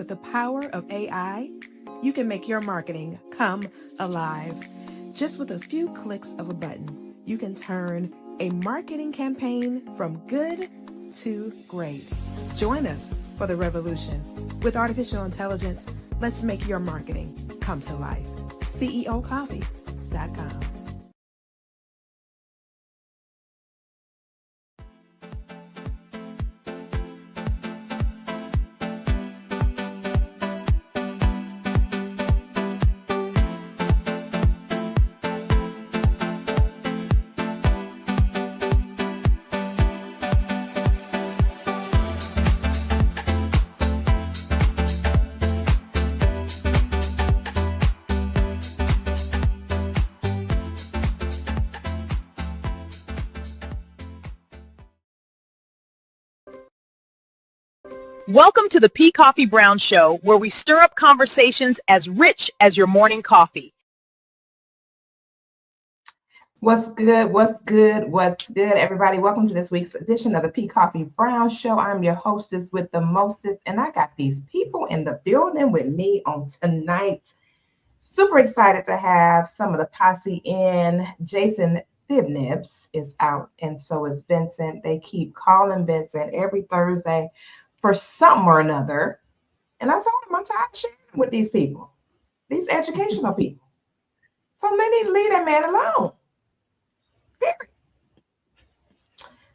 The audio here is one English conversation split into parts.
With the power of AI, you can make your marketing come alive. Just with a few clicks of a button, you can turn a marketing campaign from good to great. Join us for the revolution. With artificial intelligence, let's make your marketing come to life. CEOKoffe.com. Welcome to the Koffe Brown Show, where we stir up conversations as rich as your morning coffee. What's good? What's good? What's good, everybody? Welcome to this week's edition of the Koffe Brown Show. I'm your hostess with the mostest, and I got these people in the building with me on tonight. Super excited to have some of the posse in. Jason Fibnibs is out, and so is Vincent. They keep calling Vincent every Thursday for something or another. And I told him I'm tired of sharing with these people, these educational people. So they need to leave that man alone. Period.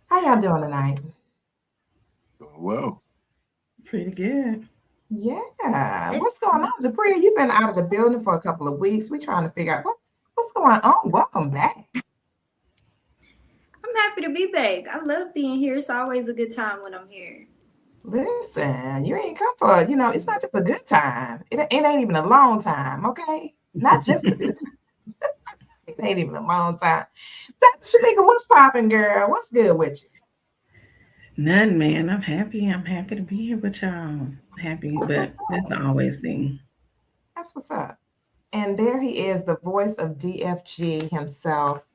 How y'all doing tonight? Doing well. Pretty good. Yeah. What's going on, Japria? You've been out of the building for a couple of weeks. We're trying to figure out what's going on. Welcome back. I'm happy to be back. I love being here. It's always a good time when I'm here. Listen, you ain't come for, it's not just a good time. It ain't even a long time, okay? Not just a good time. It ain't even a long time. Shamika, what's popping, girl? What's good with you? None, man. I'm happy. I'm happy to be here with y'all. Happy, but that's always thing. That's what's up. And there he is, the voice of DFG himself.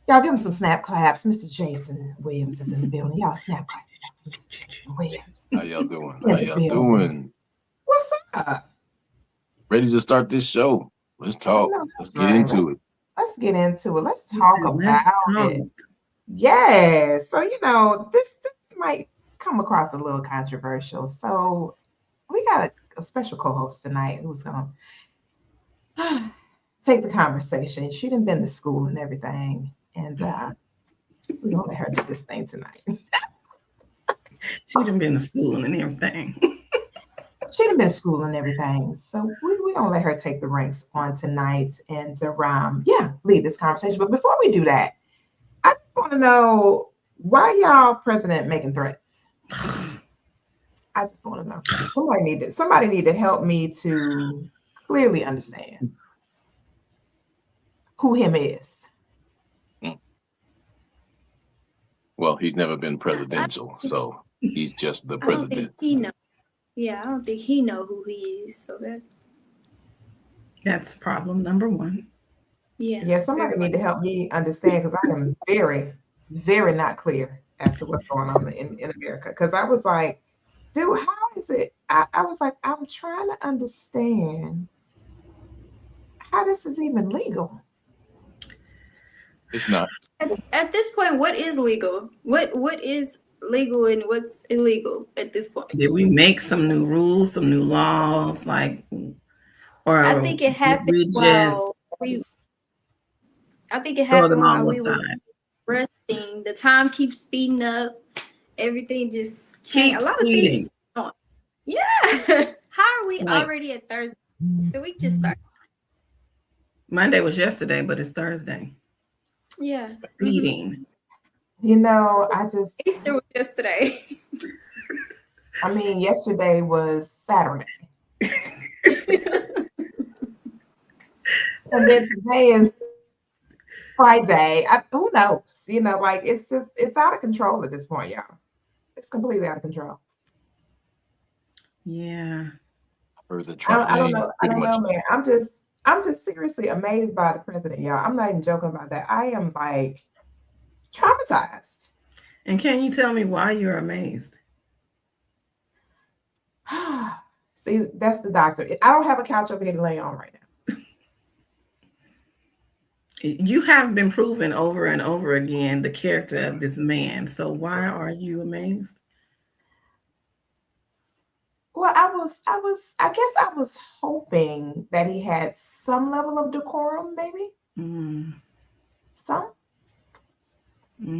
Y'all give him some snap claps. Mr. Jason Williams is in the building. Y'all snap clap. Mr. Jason Williams. How y'all doing? How y'all doing? What's up? Ready to start this show? Let's talk. Let's get into it. Let's get into it. Let's talk about it. Yeah. So, this might come across a little controversial. So we got a special co-host tonight who's going to take the conversation. She done been to school and everything. And we're going to let her do this thing tonight. She done been to school and everything. She done been to school and everything. So we're going to let her take the reins on tonight and lead this conversation. But before we do that, I just want to know, why y'all president making threats? I just want to know. Somebody need to help me to clearly understand who him is. Well, he's never been presidential, so he's just the president. I don't think he know. Yeah, I don't think he know who he is. So that's problem number one. Yeah, somebody need to help me understand, because I am very, very not clear as to what's going on in America. Because I was like, dude, how is it? I was like, I'm trying to understand how this is even legal. It's not. At this point, what is legal? What is legal and what's illegal at this point? Did we make some new rules, some new laws, or I think it happened while we were resting. The time keeps speeding up. Everything just changed. A lot of things. Yeah. How are we already at Thursday? The week just started. Monday was yesterday, but it's Thursday. Yeah. Speeding. Easter was yesterday. I mean, yesterday was Saturday. And then today is Friday. Who knows? It's out of control at this point, y'all. It's completely out of control. Yeah. I don't know, man. I'm just seriously amazed by the president, y'all. I'm not even joking about that. I am traumatized. And can you tell me why you're amazed? See, that's the doctor. I don't have a couch over here to lay on right now. You have been proven over and over again the character of this man. So why are you amazed? Well, I guess I was hoping that he had some level of decorum, maybe. Some.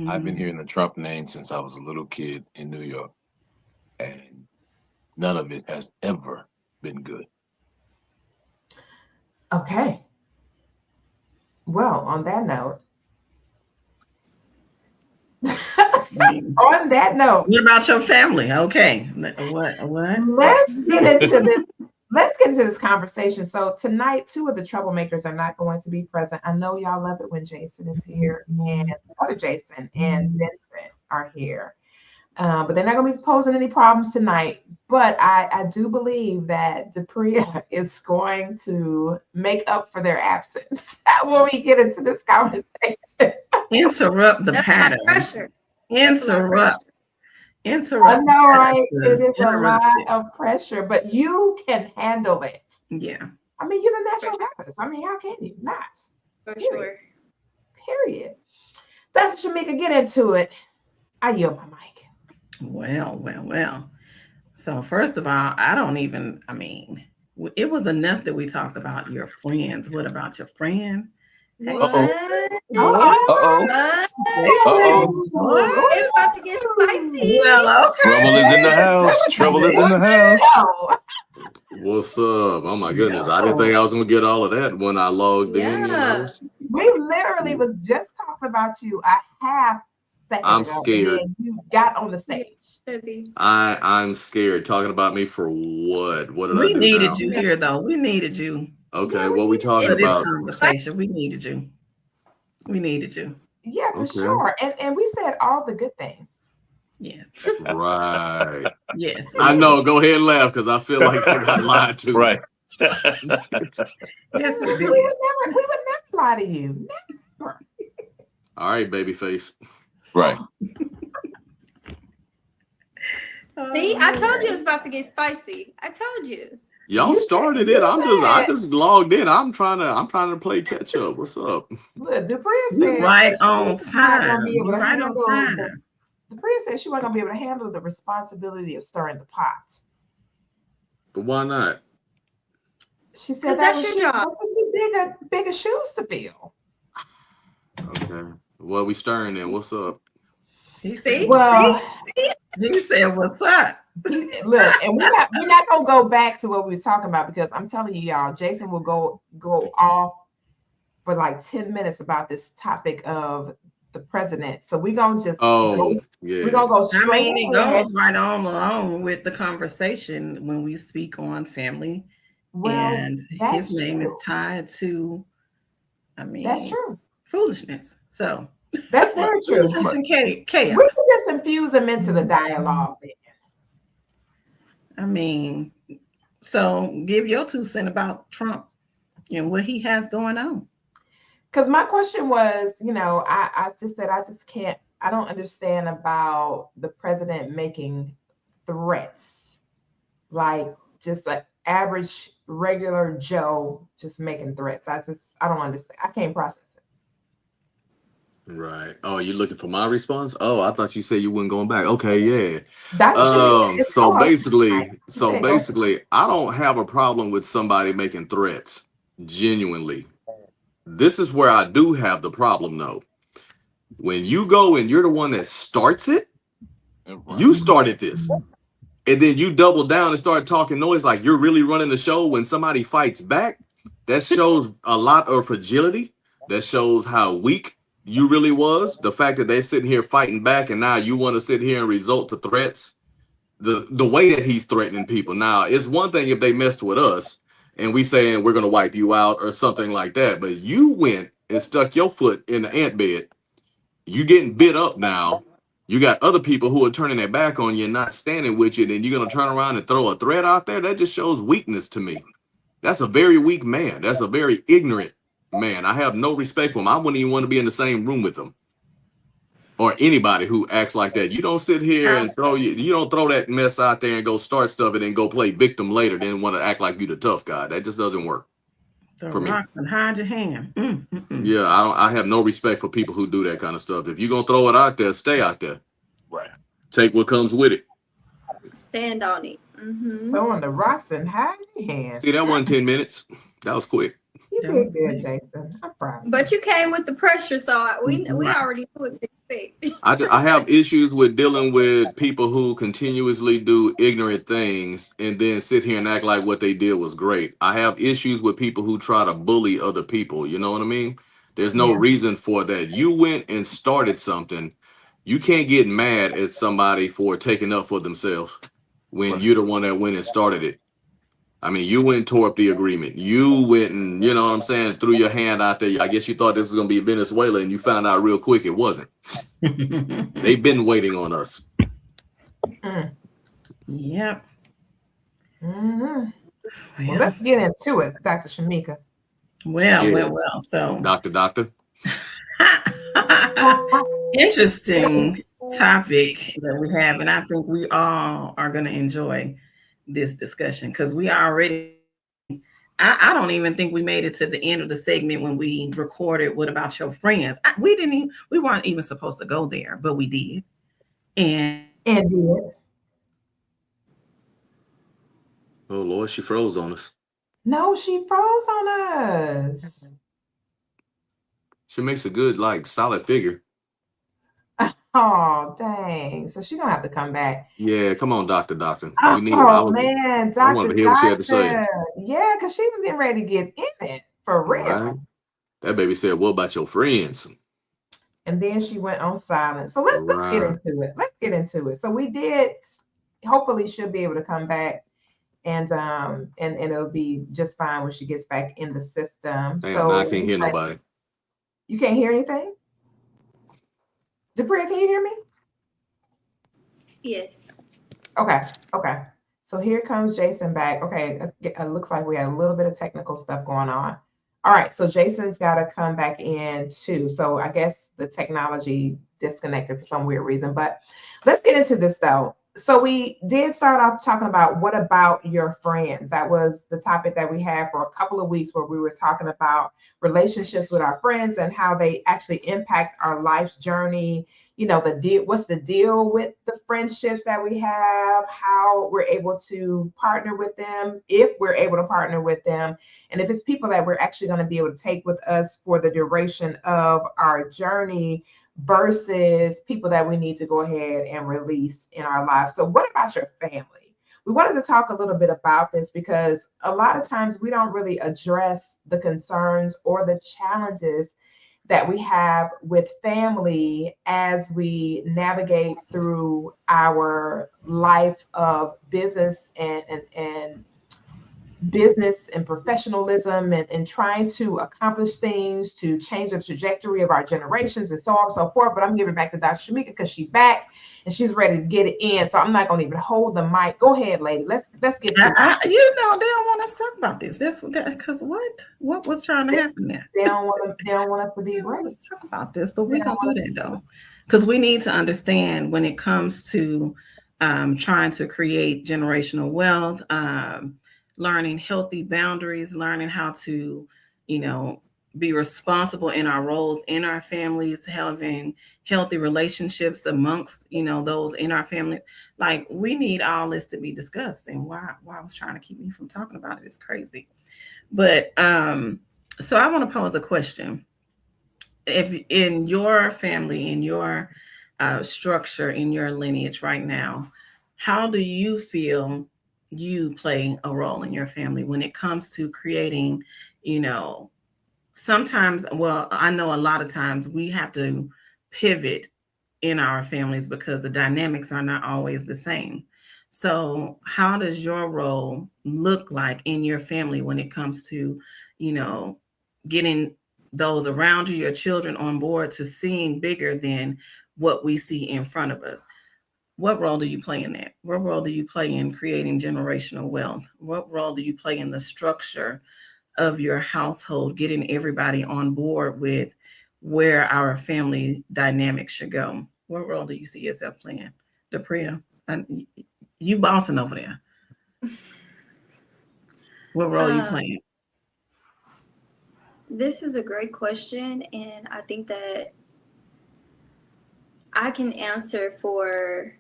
I've been hearing the Trump name since I was a little kid in New York, and none of it has ever been good. Okay. Well, on that note, on that note, what about your family? Okay, what? Let's get into this. Let's get into this conversation. So tonight, two of the troublemakers are not going to be present. I know y'all love it when Jason is here, and other Jason and Vincent are here, but they're not going to be posing any problems tonight. But I do believe that Dupria is going to make up for their absence when we get into this conversation. Interrupt the pattern. Interrupt. I know, right? It is a lot of pressure, but you can handle it. Yeah. I mean, you're the natural goddess. I mean, how can you not? For sure. Period. Dr. Shamika, get into it. I yield my mic. Well. So first of all, it was enough that we talked about your friends. What about your friend? What? It's about to get spicy. Well, okay. Trouble is in the house. Trouble is in the house. What's up? Oh my goodness. I didn't think I was gonna get all of that when I logged in. You know? We literally was just talking about you a half second I'm ago, scared. and you got on the stage. I'm scared. Talking about me for what? What did I do? We needed now? you here though. We needed you. Okay, what we talking For this about? conversation. We needed you. Yeah, for Okay. sure. And we said all the good things. Yes. Right. Yes. I know. Go ahead and laugh because I feel like I got lied to. Right. Yes, We would never lie to you. Never. All right, baby face. Right. See, I told you it's about to get spicy. I told you. Y'all started it. I just logged in. I'm trying to play catch up. What's up? Look, Dupria said You're right that on she's not gonna time. be able to You're right on handle time. Dupria said she wasn't gonna be able to handle the responsibility of stirring the pot. But why not? She said That's your job. That's just bigger shoes to fill. Okay. Well, we stirring then. What's up? He See? said, Well, he said, what's up? look, and we're not gonna go back to what we was talking about because I'm telling you, y'all, Jason will go off for like 10 minutes about this topic of the president. So we're gonna just we're gonna go straight it goes right on along with the conversation when we speak on family. And his name is tied to, that's true. Foolishness. So that's very true. And chaos. We can just infuse them into the dialogue then. So give your 2 cents about Trump and what he has going on. Because my question was, I just said I don't understand about the president making threats, like just an average regular Joe just making threats. I don't understand. I can't process it. Right. Oh, you looking for my response? Oh, I thought you said you weren't going back. Okay, yeah. So basically, I don't have a problem with somebody making threats. Genuinely. This is where I do have the problem though. When you go and you're the one that starts it, you started this. And then you double down and start talking noise like you're really running the show. When somebody fights back, that shows a lot of fragility. That shows how weak you really was. The fact that they're sitting here fighting back and now you want to sit here and resort to threats. The way that he's threatening people. Now, it's one thing if they messed with us and we saying we're going to wipe you out or something like that. But you went and stuck your foot in the ant bed. You getting bit up now. You got other people who are turning their back on you and not standing with you. Then you're going to turn around and throw a threat out there. That just shows weakness to me. That's a very weak man. That's a very ignorant man. I have no respect for him. I wouldn't even want to be in the same room with him. or anybody who acts like that. You don't sit here and you don't throw that mess out there and go start stuff and then go play victim later, then want to act like you the tough guy. That just doesn't work. The rocks and hide your hand. Yeah, I have no respect for people who do that kind of stuff. If you're gonna throw it out there, stay out there. Right. Take what comes with it. Stand on it. Throwing the rocks and hide your hand. See, that wasn't 10 minutes. That was quick. You did good, Jason. I'm proud. But you came with the pressure, so we already knew what to expect. I have issues with dealing with people who continuously do ignorant things and then sit here and act like what they did was great. I have issues with people who try to bully other people. You know what I mean? There's no reason for that. You went and started something. You can't get mad at somebody for taking up for themselves when you're the one that went and started it. I mean, you went and tore up the agreement. You went and, you know what I'm saying, threw your hand out there. I guess you thought this was going to be Venezuela, and you found out real quick it wasn't. They've been waiting on us. Yep. Well, let's get into it, Dr. Shamika. Well. So, Doctor. Interesting topic that we have, and I think we all are going to enjoy this discussion because we already I don't even think we made it to the end of the segment when we recorded what about your friends. We weren't even supposed to go there, but we did. And did. Oh Lord, she froze on us. No, she froze on us. She makes a good, solid figure. Oh, dang. So she's going to have to come back. Yeah, come on, Doctor. Man, Doctor. I wanted to hear what she had to say. Yeah, because she was getting ready to get in it, for real. Right. That baby said, what about your friends? And then she went on silent. So let's get into it. Let's get into it. So we did, hopefully she'll be able to come back and it'll be just fine when she gets back in the system. Man, so I can't hear nobody. You can't hear anything? Debria, can you hear me? Yes. Okay. So here comes Jason back. Okay, it looks like we had a little bit of technical stuff going on. All right, so Jason's got to come back in too. So I guess the technology disconnected for some weird reason, but let's get into this though. So we did start off talking about what about your friends? That was the topic that we had for a couple of weeks where we were talking about relationships with our friends and how they actually impact our life's journey. You know, what's the deal with the friendships that we have, how we're able to partner with them, if we're able to partner with them, and if it's people that we're actually going to be able to take with us for the duration of our journey versus people that we need to go ahead and release in our lives. So what about your family? We wanted to talk a little bit about this because a lot of times we don't really address the concerns or the challenges that we have with family as we navigate through our life of business and business and professionalism and trying to accomplish things to change the trajectory of our generations and so on and so forth. But I'm giving it back to Dr. Shamika because she's back and she's ready to get it in. So I'm not going to even hold the mic. Go ahead, lady. Let's get to it. They don't want us to talk about this. That's because what was trying to happen there? They don't want us to be right. Let's talk about this, but we're gonna do that though, because we need to understand when it comes to trying to create generational wealth. Learning healthy boundaries, learning how to, be responsible in our roles in our families, having healthy relationships amongst, those in our family. Like, we need all this to be discussed. And why I was trying to keep me from talking about it is crazy. But so I want to pose a question. If in your family, in your structure, in your lineage right now, how do you feel you play a role in your family when it comes to creating, sometimes, I know a lot of times we have to pivot in our families because the dynamics are not always the same. So how does your role look like in your family when it comes to, getting those around you, your children, on board to seeing bigger than what we see in front of us? What role do you play in that? What role do you play in creating generational wealth? What role do you play in the structure of your household, getting everybody on board with where our family dynamic should go. What role do you see yourself playing, Dapria? You bossing over there. What role are you playing? This is a great question, and I think that I can answer for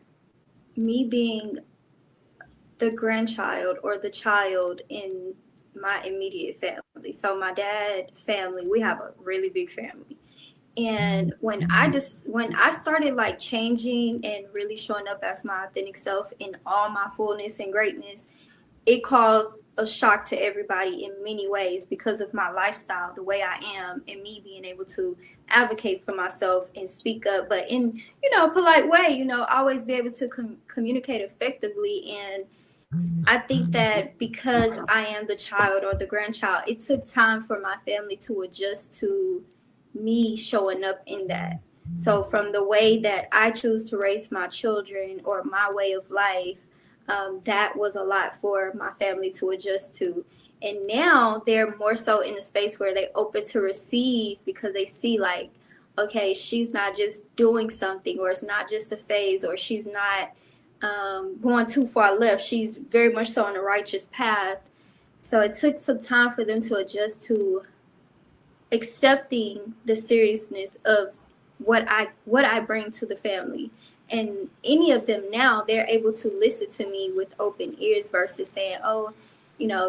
me being the grandchild or the child in my immediate family. So my dad family, we have a really big family. And when I started like changing and really showing up as my authentic self in all my fullness and greatness, it caused a shock to everybody in many ways because of my lifestyle, the way I am, and me being able to advocate for myself and speak up, but in, a polite way, always be able to communicate effectively. And I think that because I am the child or the grandchild, it took time for my family to adjust to me showing up in that. So from the way that I choose to raise my children or my way of life, that was a lot for my family to adjust to. And now they're more so in a space where they open to receive because they see like, okay, she's not just doing something, or it's not just a phase, or she's not going too far left. She's very much so on a righteous path. So it took some time for them to adjust to accepting the seriousness of what I bring to the family. And any of them now, they're able to listen to me with open ears versus saying, oh,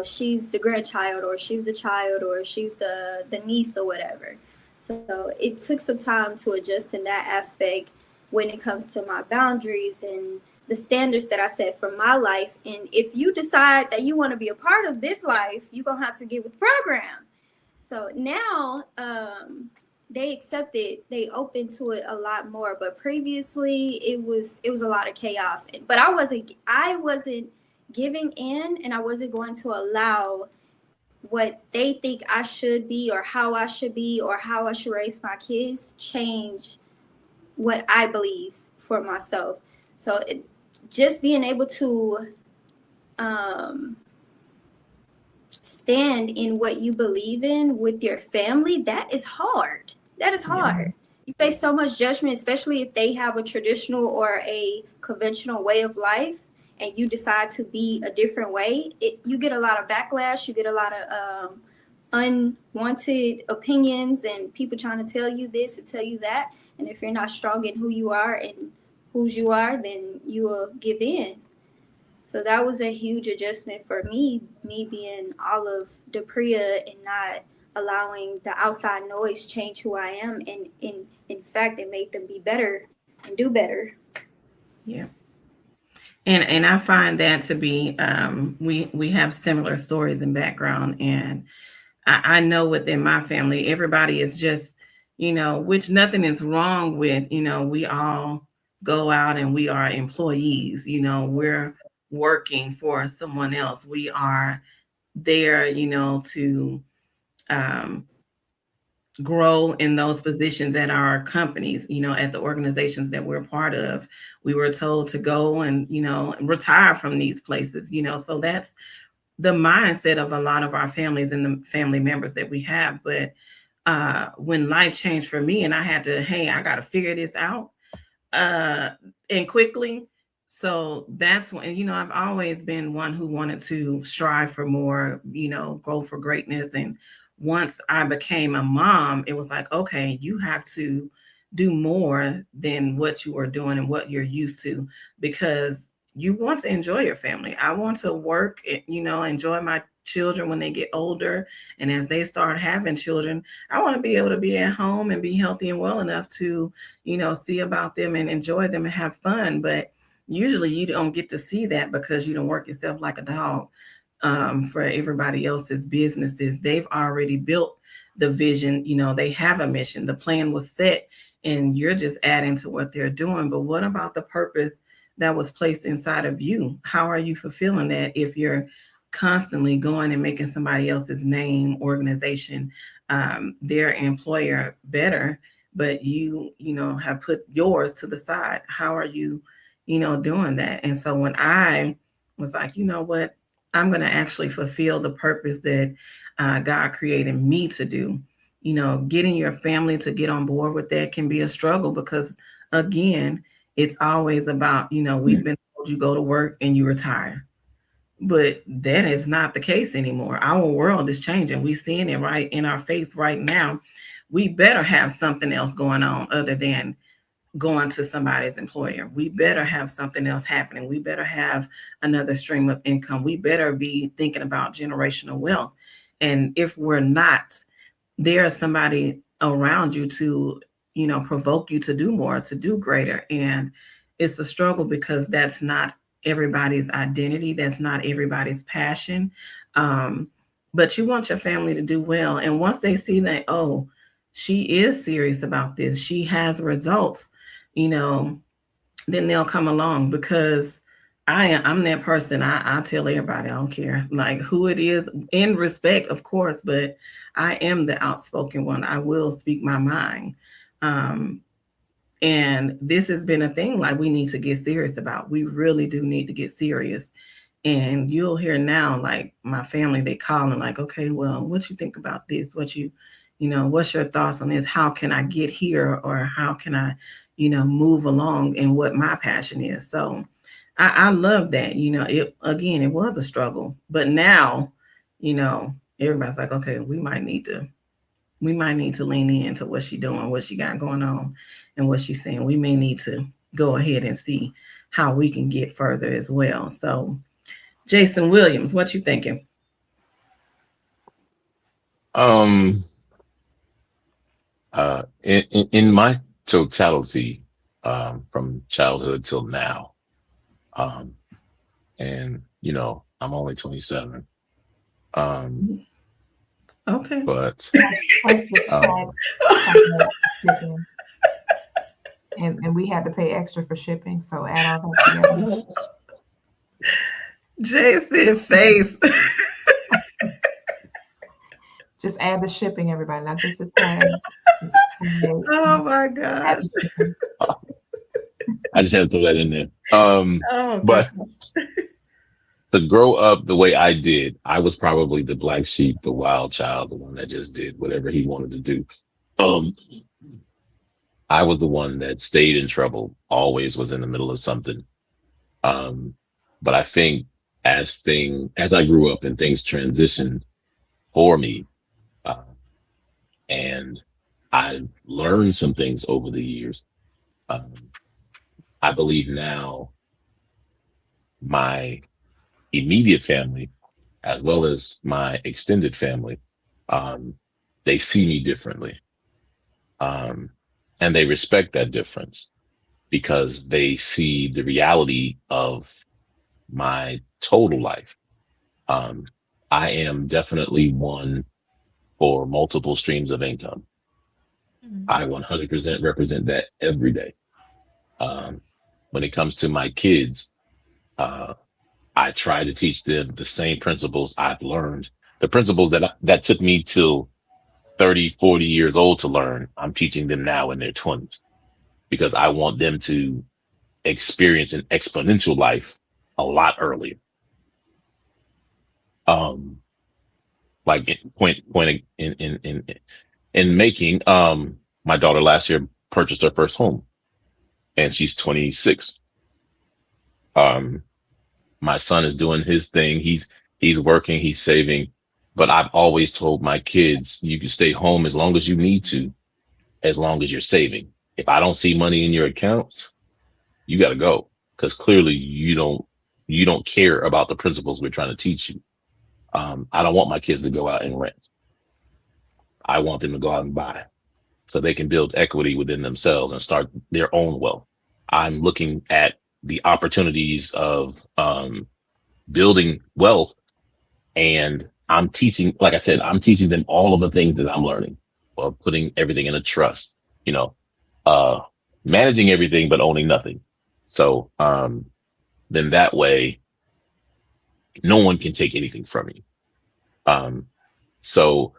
she's the grandchild, or she's the child, or she's the niece or whatever. So it took some time to adjust in that aspect when it comes to my boundaries and the standards that I set for my life. And if you decide that you want to be a part of this life, you're going to have to get with the program. So now they accept it, they open to it a lot more. But previously it was a lot of chaos. But I wasn't giving in, and I wasn't going to allow what they think I should be, or how I should be, or how I should raise my kids change what I believe for myself. So just being able to stand in what you believe in with your family, that is hard. That is hard. You face so much judgment, especially if they have a traditional or a conventional way of life and you decide to be a different way. You get a lot of backlash. You get a lot of unwanted opinions and people trying to tell you this and tell you that. And if you're not strong in who you are and whose you are, then you will give in. So that was a huge adjustment for me being all of Dapria and not allowing the outside noise change who I am. And in fact, it made them be better and do better. Yeah. And I find that to be, we have similar stories and background. And I know within my family, everybody is just, which nothing is wrong with, we all go out and we are employees, we're working for someone else. We are there, to grow in those positions at our companies, at the organizations that we're part of. We were told to go and, retire from these places, so that's the mindset of a lot of our families and the family members that we have. But when life changed for me and I had to, I got to figure this out and quickly. So that's when, I've always been one who wanted to strive for more, go for greatness. And once I became a mom, it was like, okay, you have to do more than what you are doing and what you're used to, because you want to enjoy your family. I want to work, enjoy my children when they get older. And as they start having children, I want to be able to be at home and be healthy and well enough to, see about them and enjoy them and have fun. But usually you don't get to see that because you don't work yourself like a dog. For everybody else's businesses, they've already built the vision, they have a mission, the plan was set, and you're just adding to what they're doing. But what about the purpose that was placed inside of you? How are you fulfilling that if you're constantly going and making somebody else's name, organization, their employer better, but you have put yours to the side? How are you, doing that? And so when I was like, what, I'm going to actually fulfill the purpose that God created me to do. getting your family to get on board with that can be a struggle because, again, it's always about, we've been told you go to work and you retire. But that is not the case anymore. Our world is changing. We're seeing it right in our face right now. We better have something else going on other than going to somebody's employer. We better have something else happening. We better have another stream of income. We better be thinking about generational wealth. And if we're not, there's somebody around you to, provoke you to do more, to do greater. And it's a struggle because that's not everybody's identity. That's not everybody's passion. But you want your family to do well. And once they see that, oh, she is serious about this, she has results, then they'll come along because I'm that person. I tell everybody, I don't care like who it is, in respect, of course, but I am the outspoken one. I will speak my mind. And this has been a thing like we need to get serious about. We really do need to get serious. And you'll hear now, like my family, they call and like, okay, well, what you think about this? What's your thoughts on this? How can I get here? Or how can I, move along and what my passion is? So I love that, it was a struggle, but now, everybody's like, okay, we might need to lean into what she's doing, what she got going on and what she's saying. We may need to go ahead and see how we can get further as well. So Jason Williams, what you thinking? In my totality, from childhood till now, and I'm only 27. Okay. But and we had to pay extra for shipping, so add all that together. Jason face. Just add the shipping, everybody, not just the tag. Oh my God. I just had to throw that in there. But to grow up the way I did, I was probably the black sheep, the wild child, the one that just did whatever he wanted to do. I was the one that stayed in trouble, always was in the middle of something. But I think as I grew up and things transitioned for me, and I learned some things over the years, I believe now my immediate family, as well as my extended family, they see me differently. And they respect that difference because they see the reality of my total life. I am definitely one for multiple streams of income. I 100% represent that every day. When it comes to my kids, I try to teach them the same principles I've learned. The principles that took me till 30, 40 years old to learn, I'm teaching them now in their 20s because I want them to experience an exponential life a lot earlier. Like point in making, my daughter last year purchased her first home and she's 26. My son is doing his thing. He's working, he's saving, but I've always told my kids, you can stay home as long as you need to, as long as you're saving. If I don't see money in your accounts, you got to go. Because clearly you don't care about the principles we're trying to teach you. I don't want my kids to go out and rent. I want them to go out and buy so they can build equity within themselves and start their own wealth. I'm looking at the opportunities of building wealth, and I'm teaching, like I said, I'm teaching them all of the things that I'm learning, or putting everything in a trust, managing everything but owning nothing. So then that way, no one can take anything from you. So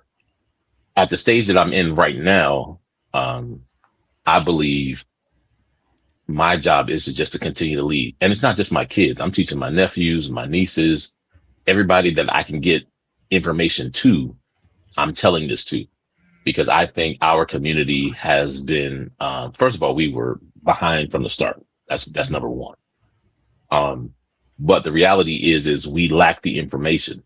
at the stage that I'm in right now, I believe my job is just to continue to lead. And it's not just my kids. I'm teaching my nephews, my nieces, everybody that I can get information to, I'm telling this to, because I think our community has been, first of all, we were behind from the start. That's number one. But the reality is we lack the information.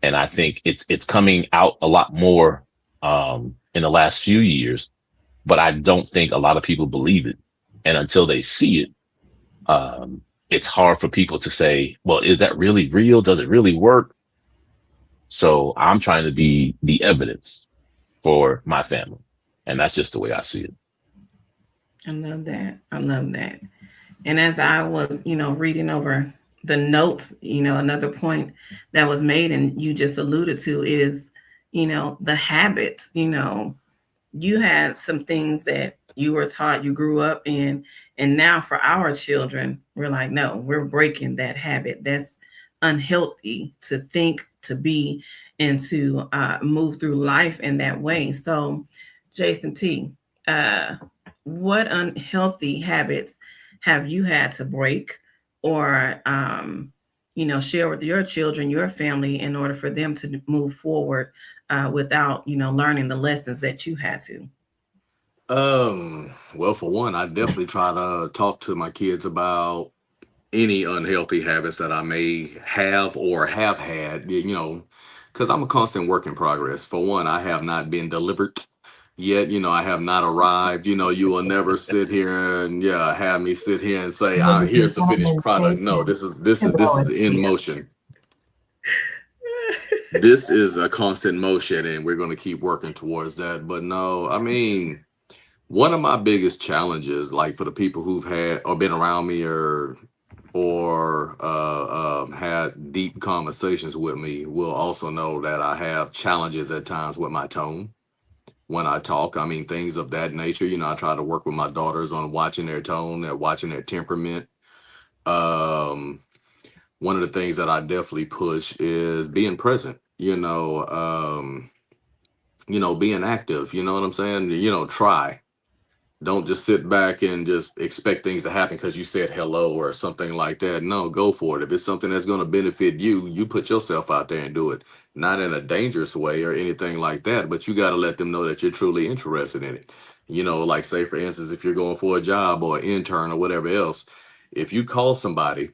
And I think it's coming out a lot more in the last few years, but I don't think a lot of people believe it. And until they see it, it's hard for people to say, well, is that really real? Does it really work? So I'm trying to be the evidence for my family. And that's just the way I see it. I love that. I love that. And as I was, reading over the notes, another point that was made and you just alluded to is, the habits, you had some things that you were taught, you grew up in, and now for our children, we're like, no, we're breaking that habit. That's unhealthy to think, to be, and to move through life in that way. So, Jason T, what unhealthy habits have you had to break or, share with your children, your family, in order for them to move forward without, learning the lessons that you had to? Well, for one, I definitely try to talk to my kids about any unhealthy habits that I may have or have had, because I'm a constant work in progress. For one, I have not been delivered yet. I have not arrived. You will never sit here and have me sit here and say, here's the finished product. No, this is in motion. This is a constant motion, and we're going to keep working towards that. But no, I mean, one of my biggest challenges, like for the people who've had or been around me or had deep conversations with me, will also know that I have challenges at times with my tone when I talk. I mean, things of that nature. I try to work with my daughters on watching their tone, watching their temperament. One of the things that I definitely push is being present. Being active. You know what I'm saying? Try. Don't just sit back and just expect things to happen because you said hello or something like that. No, go for it. If it's something that's going to benefit you, you put yourself out there and do it. Not in a dangerous way or anything like that, but you got to let them know that you're truly interested in it. Like say, for instance, if you're going for a job or an intern or whatever else, if you call somebody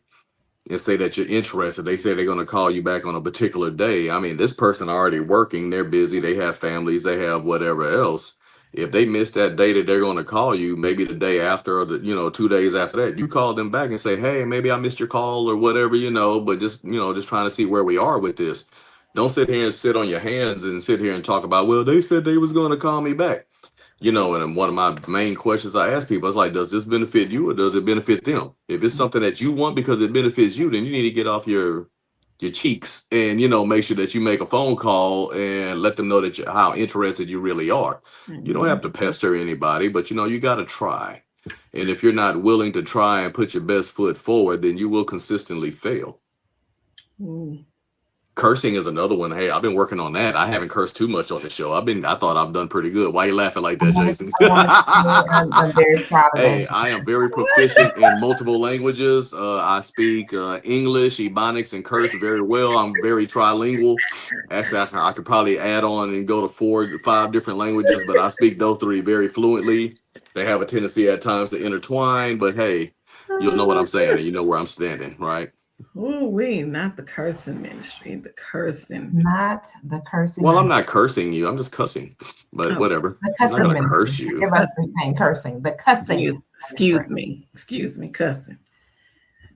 and say that you're interested, they say they're going to call you back on a particular day. I mean, this person already working, they're busy, they have families, they have whatever else. If they miss that day that they're going to call you, maybe the day after or 2 days after that, you call them back and say, hey, maybe I missed your call or whatever, but just trying to see where we are with this. Don't sit here and sit on your hands and sit here and talk about, well, they said they was going to call me back. And one of my main questions I ask people is like, does this benefit you or does it benefit them? If it's something that you want because it benefits you, then you need to get off your cheeks and, make sure that you make a phone call and let them know that how interested you really are. Mm-hmm. You don't have to pester anybody, but, you got to try. And if you're not willing to try and put your best foot forward, then you will consistently fail. Mm. Cursing is another one. Hey, I've been working on that. I haven't cursed too much on the show. I thought I've done pretty good. Why are you laughing like that, Jason? I'm very proud of Hey, I am very proficient in multiple languages. I speak English, Ebonics, and curse very well. I'm very trilingual. Actually, I could probably add on and go to 4 to 5 different languages, but I speak those 3 very fluently. They have a tendency at times to intertwine, but hey, you'll know what I'm saying and you know where I'm standing, right? We not the cursing ministry, the cursing. Not the cursing. Well, ministry. I'm not cursing you. I'm just cussing, but whatever. The cussing I'm not gonna curse you. Give us the same cursing. The cussing. Excuse me, cussing.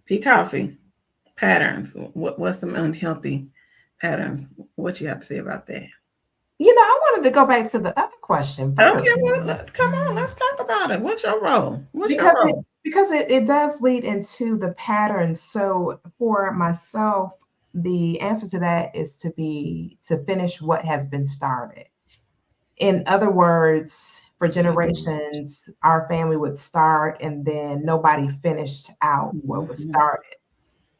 P. Koffe, patterns. What's some unhealthy patterns? What you have to say about that? I wanted to go back to the other question first. Okay, well, let's talk about it. What's your role? Because it does lead into the pattern. So for myself, the answer to that is to finish what has been started. In other words, for generations, our family would start and then nobody finished out what was started.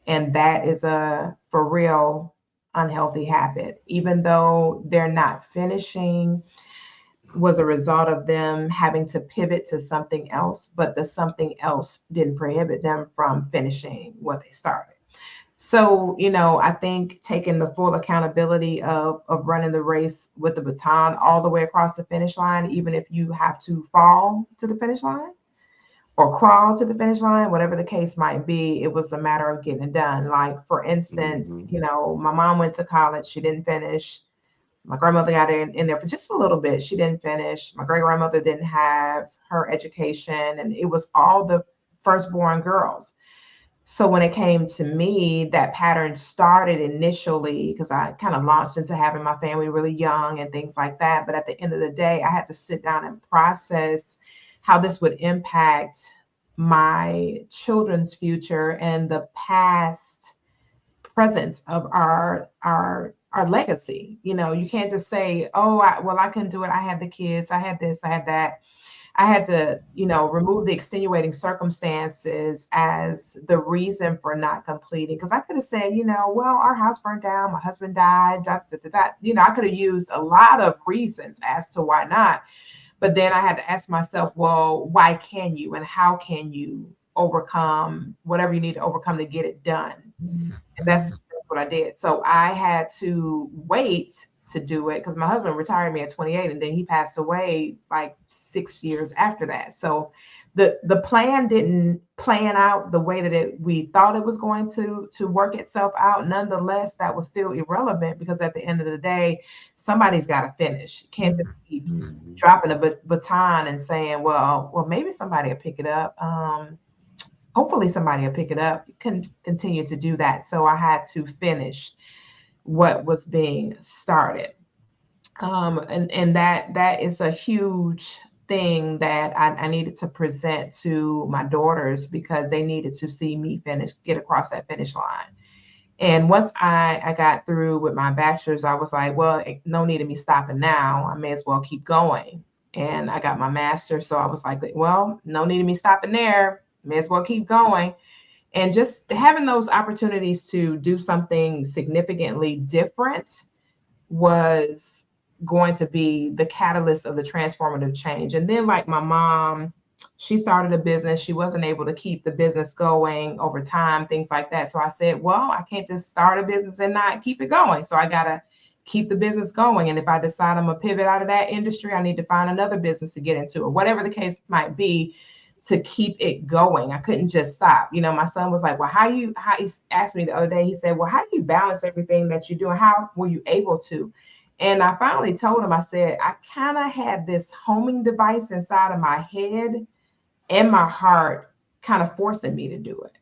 And that is a for real unhealthy habit, even though they're not finishing was a result of them having to pivot to something else, but the something else didn't prohibit them from finishing what they started. So, I think taking the full accountability of running the race with the baton all the way across the finish line, even if you have to fall to the finish line or crawl to the finish line, whatever the case might be, it was a matter of getting it done. Like, for instance, my mom went to college. She didn't finish. My grandmother got in there for just a little bit. She didn't finish. My great grandmother didn't have her education, and it was all the firstborn girls. So when it came to me, that pattern started initially because I kind of launched into having my family really young and things like that. But at the end of the day, I had to sit down and process how this would impact my children's future and the past presence of our legacy. You can't just say, oh, I couldn't do it. I had the kids, I had this, I had that. I had to, remove the extenuating circumstances as the reason for not completing. Because I could have said, well, our house burned down, my husband died, I could have used a lot of reasons as to why not. But then I had to ask myself, well, why can you, and how can you overcome whatever you need to overcome to get it done? And that's what I did. So I had to wait to do it because my husband retired me at 28, and then he passed away like 6 years after that. So the plan didn't plan out the way that we thought it was going to work itself out. Nonetheless, that was still irrelevant because at the end of the day, somebody's got to finish. You can't just keep dropping a baton and saying, well, maybe somebody will pick it up. Hopefully somebody will pick it up. You can continue to do that. So I had to finish what was being started. And that is a huge thing that I needed to present to my daughters because they needed to see me get across that finish line. And once I got through with my bachelor's, I was like, well, no need of me stopping now. I may as well keep going. And I got my master's. So I was like, well, no need of me stopping there. May as well keep going. And just having those opportunities to do something significantly different was going to be the catalyst of the transformative change. And then, like my mom, she started a business. She wasn't able to keep the business going over time, things like that. So I said, well, I can't just start a business and not keep it going. So I got to keep the business going. And if I decide I'm going to pivot out of that industry, I need to find another business to get into, or whatever the case might be, to keep it going. I couldn't just stop. My son was like, well, he asked me the other day, he said, well, how do you balance everything that you do? And how were you able to? And I finally told him, I said, I kind of had this homing device inside of my head and my heart kind of forcing me to do it.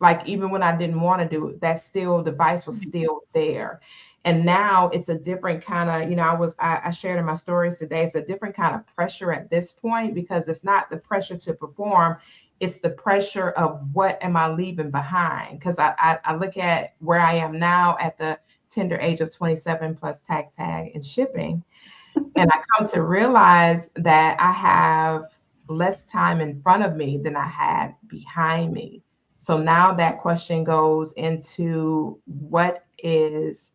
Like, even when I didn't want to do it, that device was still there. And now it's a different kind of, I shared in my stories today, it's a different kind of pressure at this point, because it's not the pressure to perform, it's the pressure of what am I leaving behind? Because I look at where I am now at the tender age of 27 plus tax tag and shipping. And I come to realize that I have less time in front of me than I had behind me. So now that question goes into, what is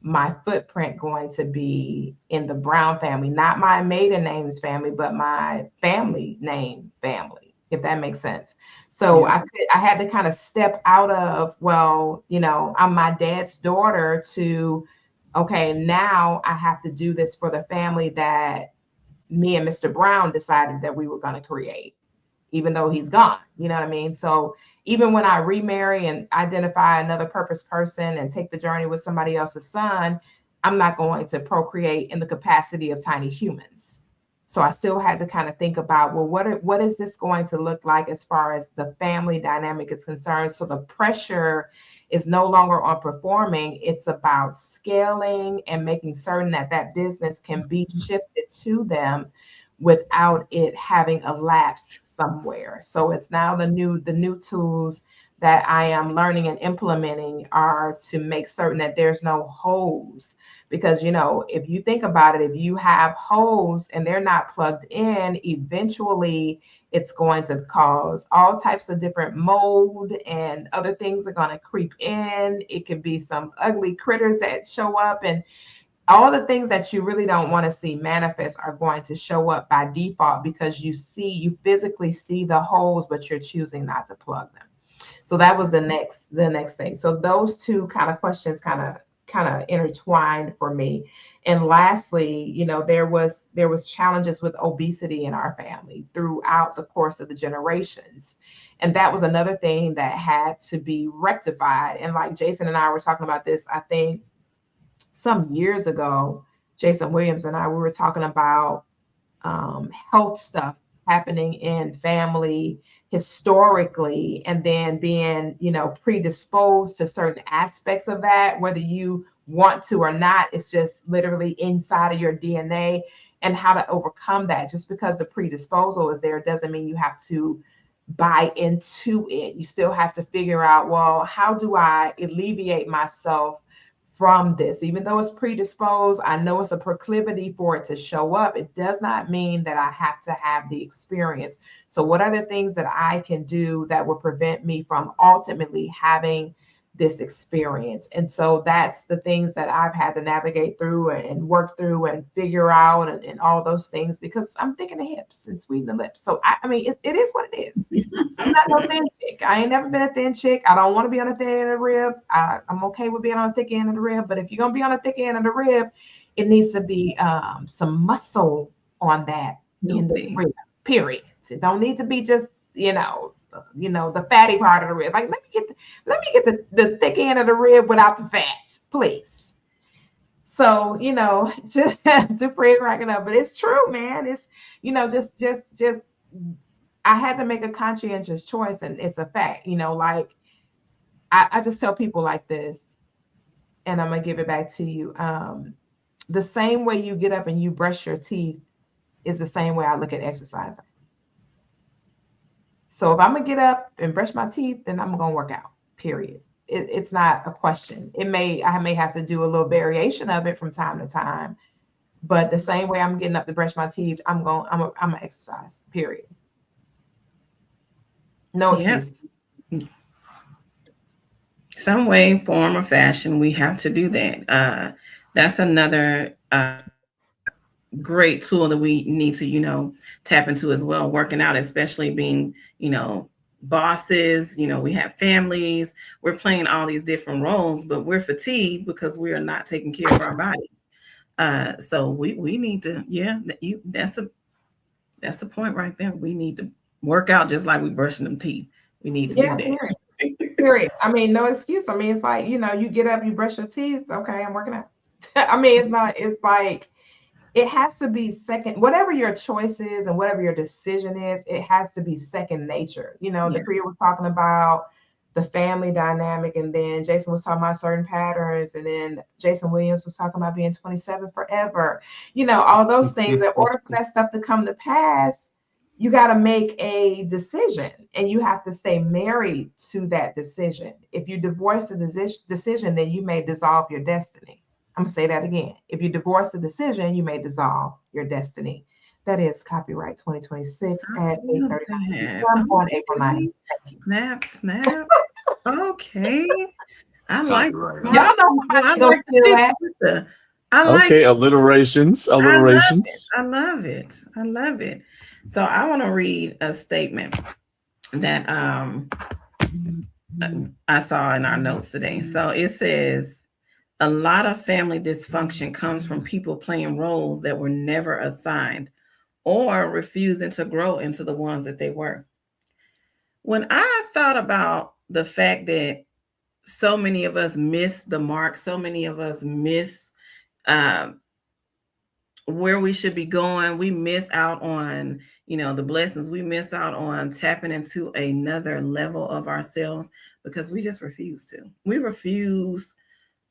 my footprint going to be in the Brown family, not my maiden name's family, but my family name family, if that makes sense. So yeah. I had to kind of step out of, well, I'm my dad's daughter, to, okay, now I have to do this for the family that me and Mr. Brown decided that we were going to create, even though he's gone. You know what I mean? So even when I remarry and identify another purpose person and take the journey with somebody else's son, I'm not going to procreate in the capacity of tiny humans. So I still had to kind of think about, well, what is this going to look like as far as the family dynamic is concerned? So the pressure is no longer on performing. It's about scaling and making certain that business can be shifted to them without it having a lapse somewhere. So it's now the new tools that I am learning and implementing are to make certain that there's no holes. Because, if you think about it, if you have holes and they're not plugged in, eventually it's going to cause all types of different mold, and other things are going to creep in. It could be some ugly critters that show up, and all the things that you really don't want to see manifest are going to show up by default, because you physically see the holes, but you're choosing not to plug them. So that was the next thing. So those two kind of questions kind of intertwined for me. And lastly, you know, there was challenges with obesity in our family throughout the course of the generations. And that was another thing that had to be rectified. And like Jason and I were talking about this, I think some years ago, Jason Williams and I, we were talking about health stuff happening in family historically, and then being, you know, predisposed to certain aspects of that, whether you want to or not. It's just literally inside of your DNA, and how to overcome that. Just because the predisposal is there doesn't mean you have to buy into it. You still have to figure out, well, how do I alleviate myself from this? Even though it's predisposed, I know it's a proclivity for it to show up. It does not mean that I have to have the experience. So what are the things that I can do that will prevent me from ultimately having this experience? And so that's the things that I've had to navigate through and work through and figure out, and all those things, because I'm thick in the hips and sweet in the lips. So I mean, it is what it is. I'm not no thin chick. I ain't never been a thin chick. I don't want to be on the thin end of the rib. I'm okay with being on the thick end of the rib, but if you're gonna be on the thick end of the rib, it needs to be some muscle on that in the rib. Period. It don't need to be just, you know, the fatty part of the rib. Like, let me get the thick end of the rib without the fat, please. So, you know, just to pray cracking up, but it's true, man. It's, you know, just I had to make a conscientious choice, and it's a fact. You know, like I just tell people like this, and I'm gonna give it back to you. The same way you get up and you brush your teeth is the same way I look at exercising. So if I'm gonna get up and brush my teeth, then I'm gonna work out, period. It's not a question. I may have to do a little variation of it from time to time, but the same way I'm getting up to brush my teeth, I'm gonna exercise, period. No excuses. Some way, form, or fashion, we have to do that. That's another great tool that we need to, you know, tap into as well. Working out, especially being, you know, bosses, you know, we have families, we're playing all these different roles, but we're fatigued because we are not taking care of our bodies. So we need to, that's a point right there. We need to work out just like we brushing them teeth. We need to do that. Period. I mean, no excuse. I mean, it's like, you know, you get up, you brush your teeth. Okay, I'm working out. I mean, it's like, it has to be second, whatever your choice is and whatever your decision is, it has to be second nature. You know, the Priya was talking about the family dynamic, and then Jason was talking about certain patterns, and then Jason Williams was talking about being 27 forever. You know, all those things. In order for that stuff to come to pass, you got to make a decision, and you have to stay married to that decision. If you divorce the decision, then you may dissolve your destiny. I'm going to say that again. If you divorce the decision, you may dissolve your destiny. That is copyright 2026 at 8:39 on April 9th. Snap. Okay. I like y'all know how to go okay, alliterations. I love it. So I want to read a statement that I saw in our notes today. So it says, a lot of family dysfunction comes from people playing roles that were never assigned or refusing to grow into the ones that they were. When I thought about the fact that so many of us miss the mark, so many of us miss where we should be going, we miss out on, you know, the blessings, we miss out on tapping into another level of ourselves because we just refuse to. We refuse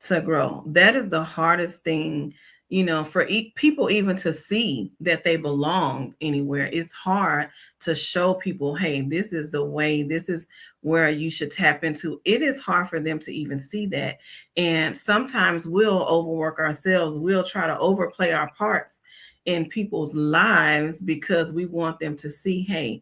to grow. That is the hardest thing, you know, for people even to see that they belong anywhere. It's hard to show people, hey, this is the way, this is where you should tap into. It is hard for them to even see that. And sometimes we'll overwork ourselves. We'll try to overplay our parts in people's lives because we want them to see, hey,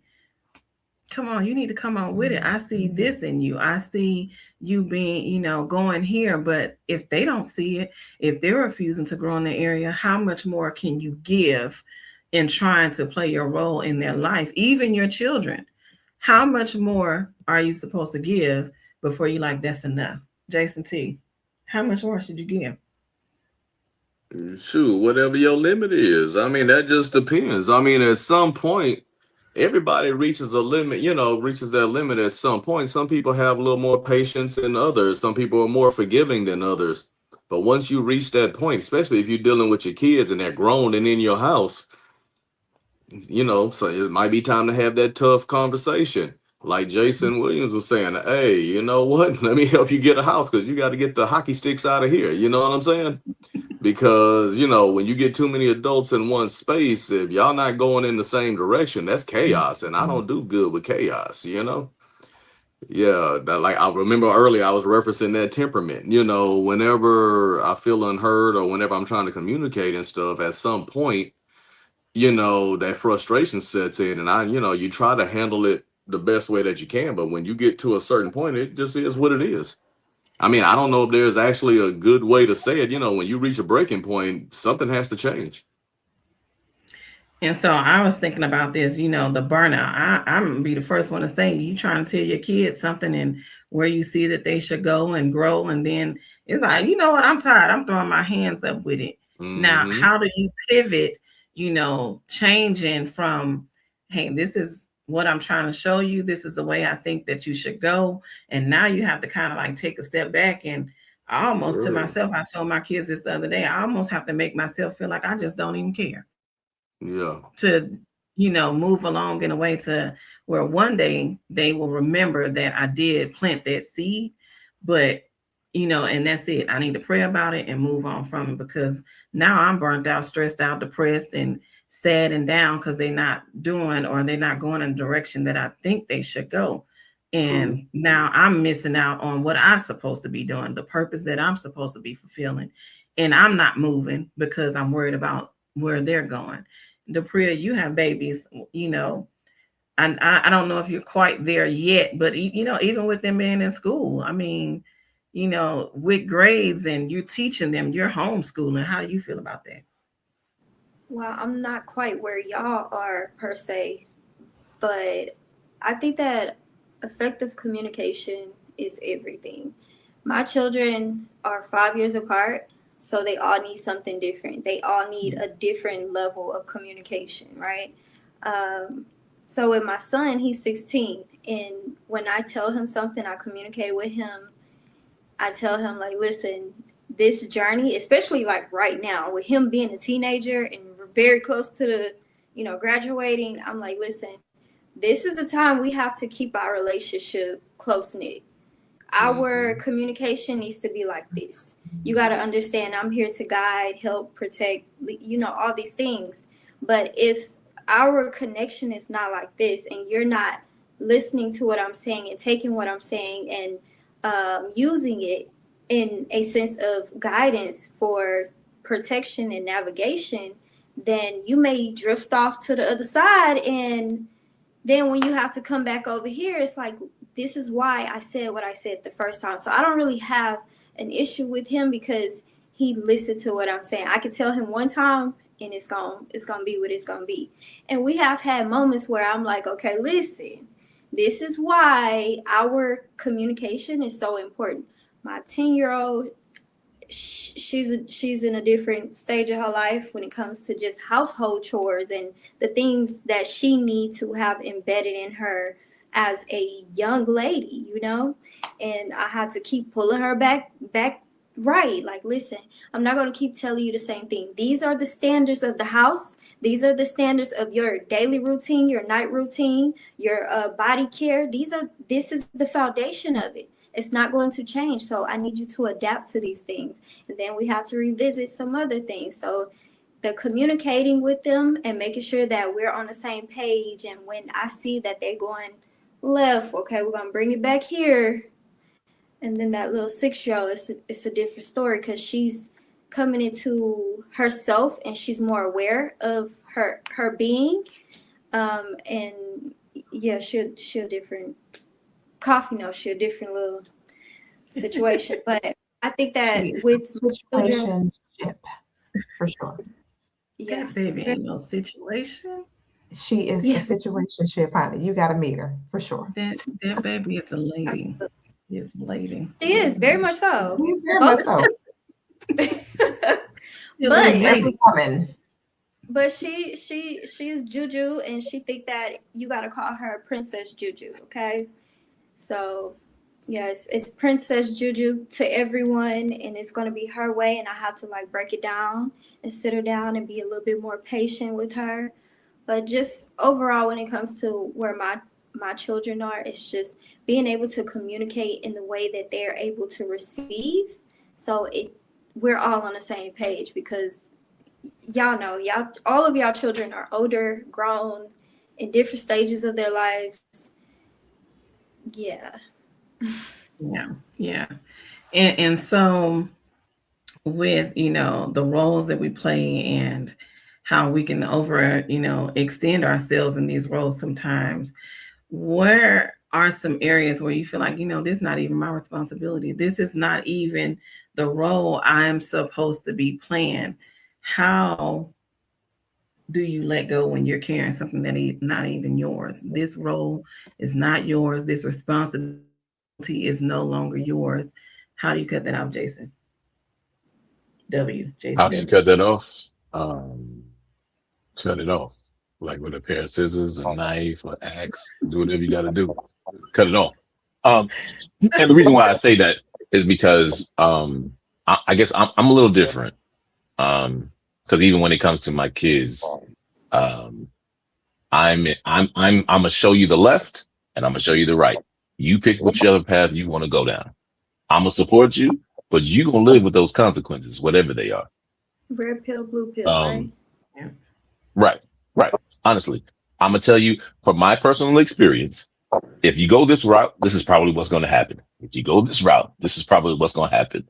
come on, you need to come on with it. I see this in you. I see you being, you know, going here. But if they don't see it, if they're refusing to grow in the area, how much more can you give in trying to play your role in their life? Even your children. how much more are you supposed to give before you like, that's enough? Jason T, how much more should you give? Shoot, whatever your limit is. I mean, that just depends. I mean, at some point, everybody reaches a limit, reaches that limit at some point. Some people have a little more patience than others. Some people are more forgiving than others. But once you reach that point, especially if you're dealing with your kids and they're grown and in your house, so it might be time to have that tough conversation. Like Jason Williams was saying, hey, you know what? Let me help you get a house because you got to get the hockey sticks out of here. You know what I'm saying? Because, when you get too many adults in one space, if y'all not going in the same direction, that's chaos. And I don't do good with chaos, Yeah, that, like I remember earlier I was referencing that temperament. Whenever I feel unheard or whenever I'm trying to communicate and stuff, at some point, that frustration sets in and you try to handle it the best way that you can. But when you get to a certain point, it just is what it is. I mean, I don't know if there's actually a good way to say it. When you reach a breaking point, something has to change. And so I was thinking about this, the burnout. I'm going to be the first one to say, you trying to tell your kids something and where you see that they should go and grow. And then it's like, you know what, I'm tired. I'm throwing my hands up with it. Mm-hmm. Now, how do you pivot, changing from, hey, this is what I'm trying to show you. This is the way I think that you should go. And now you have to kind of like take a step back. And I almost to myself, I told my kids this the other day, I almost have to make myself feel like I just don't even care. Yeah. To, move along in a way to where one day they will remember that I did plant that seed, but, and that's it. I need to pray about it and move on from it because now I'm burnt out, stressed out, depressed, and sad and down because they're not doing or they're not going in the direction that I think they should go. And now I'm missing out on what I'm supposed to be doing, the purpose that I'm supposed to be fulfilling. And I'm not moving because I'm worried about where they're going. Dapria, you have babies, and I don't know if you're quite there yet, but even with them being in school, I mean, with grades and you teaching them, you're homeschooling. How do you feel about that? Well, I'm not quite where y'all are per se, but I think that effective communication is everything. My children are 5 years apart, so they all need something different. They all need a different level of communication, right? So with my son, he's 16, and when I tell him something, I communicate with him. I tell him, like, listen, this journey, especially like right now, with him being a teenager and we're very close to the, graduating, I'm like, listen, this is the time we have to keep our relationship close-knit. Our communication needs to be like this. You got to understand I'm here to guide, help, protect, all these things. But if our connection is not like this and you're not listening to what I'm saying and taking what I'm saying and using it in a sense of guidance for protection and navigation, then you may drift off to the other side. And then when you have to come back over here, it's like, this is why I said what I said the first time. So I don't really have an issue with him because he listened to what I'm saying. I could tell him one time and it's gonna be what it's gonna be. And we have had moments where I'm like, okay, listen, this is why our communication is so important. My 10-year-old, she's in a different stage of her life when it comes to just household chores and the things that she needs to have embedded in her as a young lady, and I had to keep pulling her back right. Like, listen, I'm not going to keep telling you the same thing. These are the standards of the house. These are the standards of your daily routine, your night routine, your body care. This is the foundation of it. It's not going to change. So I need you to adapt to these things. And then we have to revisit some other things. So the communicating with them and making sure that we're on the same page. And when I see that they're going left, okay, we're going to bring it back here. And then that little 6-year-old, it's a different story because she's coming into herself and she's more aware of her being. And yeah, she'll different coffee knows she'll different little situation. But I think that with situation, for sure. Yeah, baby, ain't no situation. She is a situationship, honey. You got to meet her for sure. That baby is a lady. She is very much so. She's very much so. But she's Juju, and she think that you got to call her Princess Juju. Okay, so yes, it's Princess Juju to everyone, and it's going to be her way, and I have to like break it down and sit her down and be a little bit more patient with her. But just overall, when it comes to where my children are, it's just being able to communicate in the way that they're able to receive. So we're all on the same page, because y'all know, all of y'all children are older, grown, in different stages of their lives. Yeah. And so with, the roles that we play and how we can extend ourselves in these roles sometimes, where are some areas where you feel like, this is not even my responsibility. This is not even the role I'm supposed to be playing. How do you let go when you're carrying something that is not even yours? This role is not yours. This responsibility is no longer yours. How do you cut that off, Jason? Jason. How do you cut that off? Cut it off. Like with a pair of scissors, a knife, an axe, do whatever you got to do. Cut it off. And the reason why I say that is because I guess I'm a little different. Because even when it comes to my kids, I'm gonna show you the left and I'm gonna show you the right. You pick whichever path you want to go down. I'm gonna support you, but you gonna live with those consequences, whatever they are. Red pill, blue pill, right? Right. Honestly, I'm gonna tell you from my personal experience, if you go this route, this is probably what's going to happen. If you go this route, this is probably what's going to happen.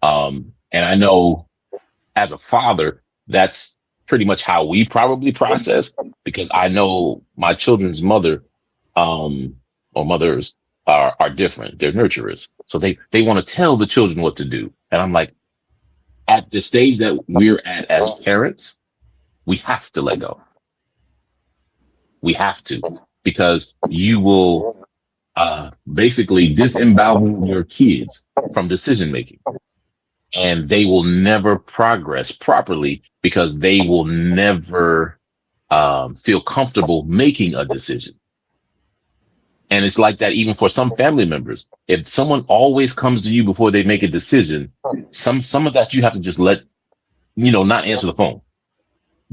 And I know as a father, that's pretty much how we probably process, because I know my children's mother, or mothers are different. They're nurturers. So they want to tell the children what to do. And I'm like, at the stage that we're at as parents, we have to let go. We have to, because you will basically disembowel your kids from decision making, and they will never progress properly because they will never feel comfortable making a decision. And it's like that even for some family members. If someone always comes to you before they make a decision, some of that you have to just let, not answer the phone.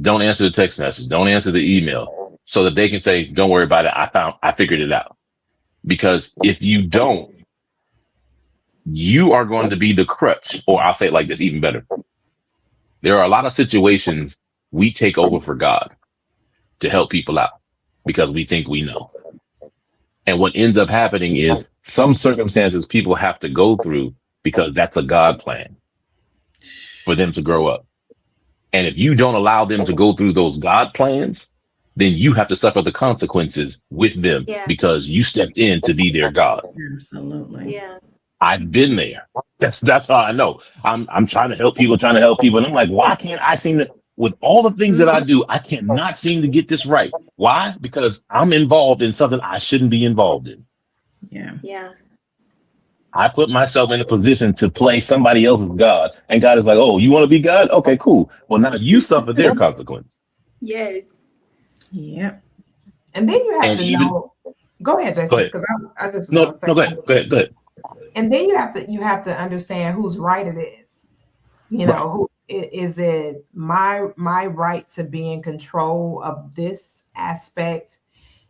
Don't answer the text message. Don't answer the email, so that they can say, don't worry about it. I figured it out. Because if you don't, you are going to be the crutch, or I'll say it like this, even better. There are a lot of situations we take over for God to help people out because we think we know. And what ends up happening is some circumstances people have to go through because that's a God plan for them to grow up. And if you don't allow them to go through those God plans, then you have to suffer the consequences with them because you stepped in to be their God. Absolutely. Yeah. I've been there. That's how I know. I'm trying to help people. And I'm like, why can't I seem to, with all the things that I do, I cannot seem to get this right. Why? Because I'm involved in something I shouldn't be involved in. Yeah. I put myself in a position to play somebody else's God. And God is like, oh, you want to be God? Okay, cool. Well, now you suffer their consequence. Yes. Yeah. And then you have to know. Go ahead, Jason. Because I just go ahead. And then you have to understand whose right it is. Who is it? My right to be in control of this aspect?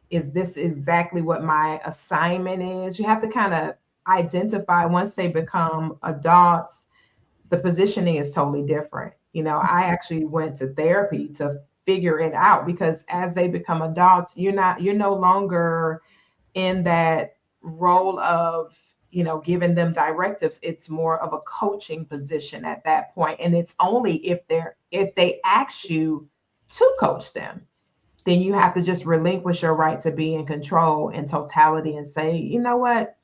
Is this exactly what my assignment is? You have to kind of identify once they become adults. The positioning is totally different. I actually went to therapy to figure it out, because as they become adults, you're no longer in that role of giving them directives. It's more of a coaching position at that point, and it's only if they ask you to coach them, then you have to just relinquish your right to be in control in totality and say, you know what,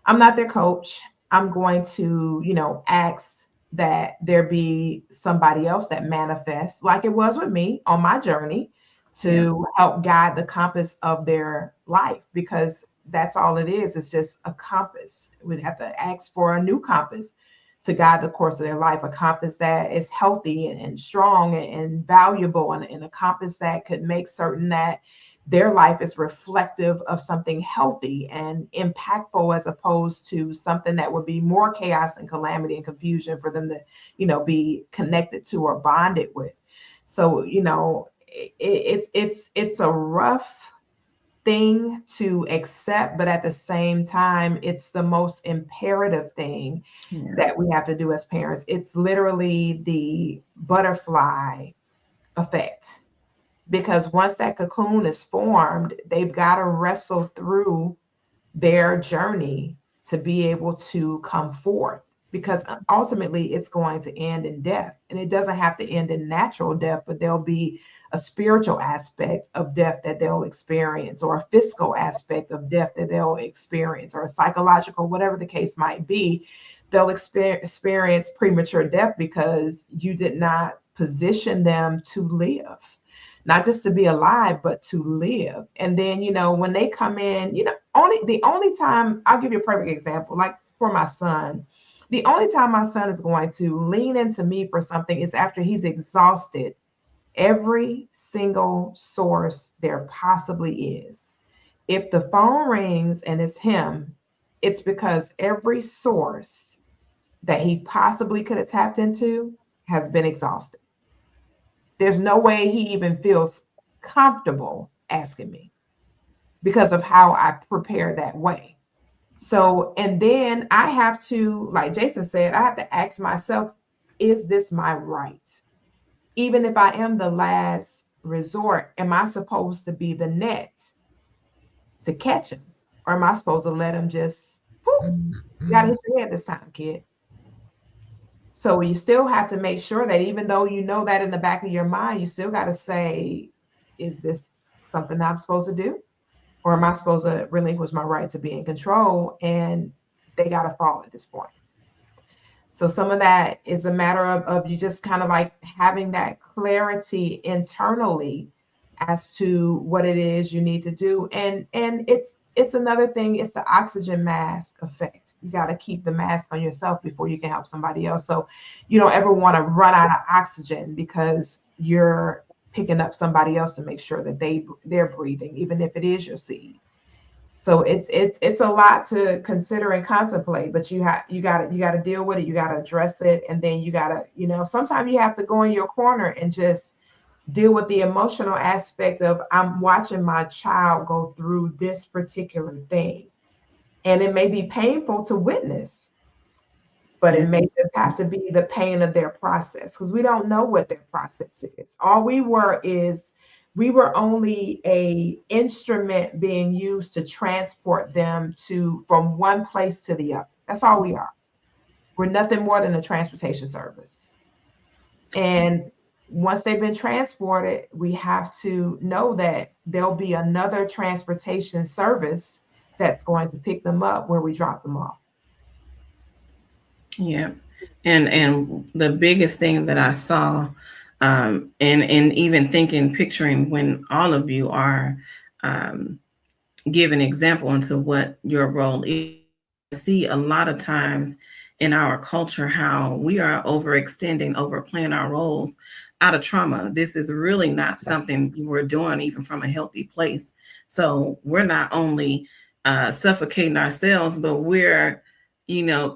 I'm not their coach. I'm going to ask that there be somebody else that manifests, like it was with me on my journey, to help guide the compass of their life, because that's all it is. It's just a compass. We'd have to ask for a new compass to guide the course of their life, a compass that is healthy and strong and valuable, and a compass that could make certain that their life is reflective of something healthy and impactful, as opposed to something that would be more chaos and calamity and confusion for them to, be connected to or bonded with. So, it's a rough thing to accept, but at the same time, it's the most imperative thing that we have to do as parents. It's literally the butterfly effect, because once that cocoon is formed, they've got to wrestle through their journey to be able to come forth, because ultimately it's going to end in death. And it doesn't have to end in natural death, but there'll be a spiritual aspect of death that they'll experience, or a physical aspect of death that they'll experience, or a psychological, whatever the case might be. They'll experience premature death because you did not position them to live, not just to be alive, but to live. And then, when they come in, the only time, I'll give you a perfect example, like for my son, the only time my son is going to lean into me for something is after he's exhausted every single source there possibly is. If the phone rings and it's him, it's because every source that he possibly could have tapped into has been exhausted. There's no way he even feels comfortable asking me because of how I prepare that way. So, and then I have to, like Jason said, I have to ask myself, is this my right? Even if I am the last resort, am I supposed to be the net to catch him? Or am I supposed to let him just, poof, you gotta hit your head this time, kid. So you still have to make sure that even though you know that in the back of your mind, you still got to say, is this something I'm supposed to do? Or am I supposed to relinquish my right to be in control? And they got to fall at this point. So some of that is a matter of you just kind of like having that clarity internally as to what it is you need to do. And it's another thing, it's the oxygen mask effect. You got to keep the mask on yourself before you can help somebody else. So you don't ever want to run out of oxygen because you're picking up somebody else to make sure that they're breathing, even if it is your seed. So it's a lot to consider and contemplate, but you got to deal with it. You got to address it. And then you got to, sometimes you have to go in your corner and just deal with the emotional aspect of, I'm watching my child go through this particular thing. And it may be painful to witness, but it may just have to be the pain of their process, because we don't know what their process is. All we were only a instrument being used to transport them from one place to the other. That's all we are. We're nothing more than a transportation service. And once they've been transported, we have to know that there'll be another transportation service that's going to pick them up where we drop them off. Yeah. And the biggest thing that I saw, and even picturing when all of you are giving example into what your role is, I see a lot of times in our culture how we are overplaying our roles out of trauma. This is really not something we're doing even from a healthy place. So we're not only suffocating ourselves, but we're